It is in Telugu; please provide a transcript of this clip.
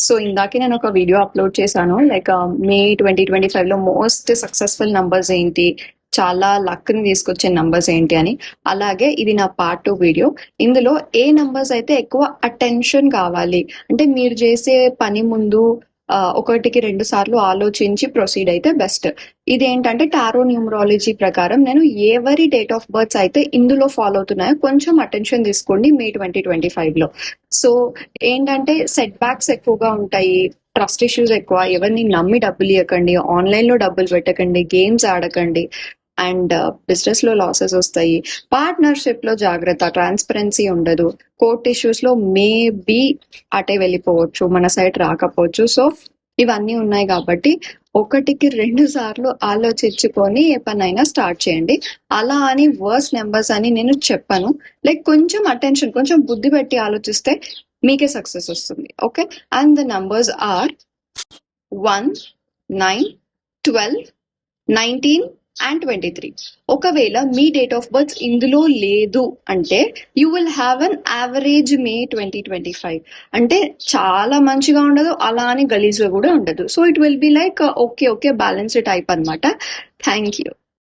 సో ఇందాకే నేను ఒక వీడియో అప్లోడ్ చేశాను. లైక్ మే 2025లో మోస్ట్ సక్సెస్ఫుల్ నంబర్స్ ఏంటి, చాలా లక్ ని తీసుకొచ్చే నంబర్స్ ఏంటి అని. అలాగే ఇది నా పార్ట్ 2 వీడియో. ఇందులో ఏ నంబర్స్ అయితే ఎక్కువ అటెన్షన్ కావాలి అంటే మీరు చేసే పని ముందు ఒకటికి 2 సార్లు ఆలోచించి ప్రొసీడ్ అయితే బెస్ట్. ఇది ఏంటంటే టారో న్యూమరాలజీ ప్రకారం నేను ఎవరి డేట్ ఆఫ్ బర్త్స్ అయితే ఇందులో ఫాలో అవుతున్నాయో కొంచెం అటెన్షన్ తీసుకోండి మే 2025లో. సో ఏంటంటే సెట్ బ్యాక్స్ ఎక్కువగా ఉంటాయి, ట్రస్ట్ ఇష్యూస్ ఎక్కువ, ఎవరిని నమ్మి డబ్బులు ఇవ్వకండి, ఆన్లైన్ లో డబ్బులు పెట్టకండి, గేమ్స్ ఆడకండి, అండ్ బిజినెస్ లో లాసెస్ వస్తాయి, పార్ట్నర్షిప్ లో జాగ్రత్త, ట్రాన్స్పరెన్సీ ఉండదు, కోర్ట్ ఇష్యూస్ లో మేబీ అటే వెళ్ళిపోవచ్చు, మన సైడ్ రాకపోవచ్చు. సో ఇవన్నీ ఉన్నాయి కాబట్టి ఒకటికి 2 సార్లు ఆలోచించుకొని ఏ పనైనా స్టార్ట్ చేయండి. అలా అని వర్స్ నెంబర్స్ అని నేను చెప్పను. లైక్ కొంచెం అటెన్షన్, కొంచెం బుద్ధి పెట్టి ఆలోచిస్తే మీకే సక్సెస్ వస్తుంది. Okay, and the numbers are 1, 9, 12, 19 and 23. ఒకవేళ మీ డేట్ ఆఫ్ బర్త్ ఇందులో లేదు అంటే you will have an average May 2025. అంటే చాలా మంచిగా ఉండదు, అలా అని గలీజ్గా కూడా ఉండదు. So it will be like okay balanced type అన్నమాట. Thank you.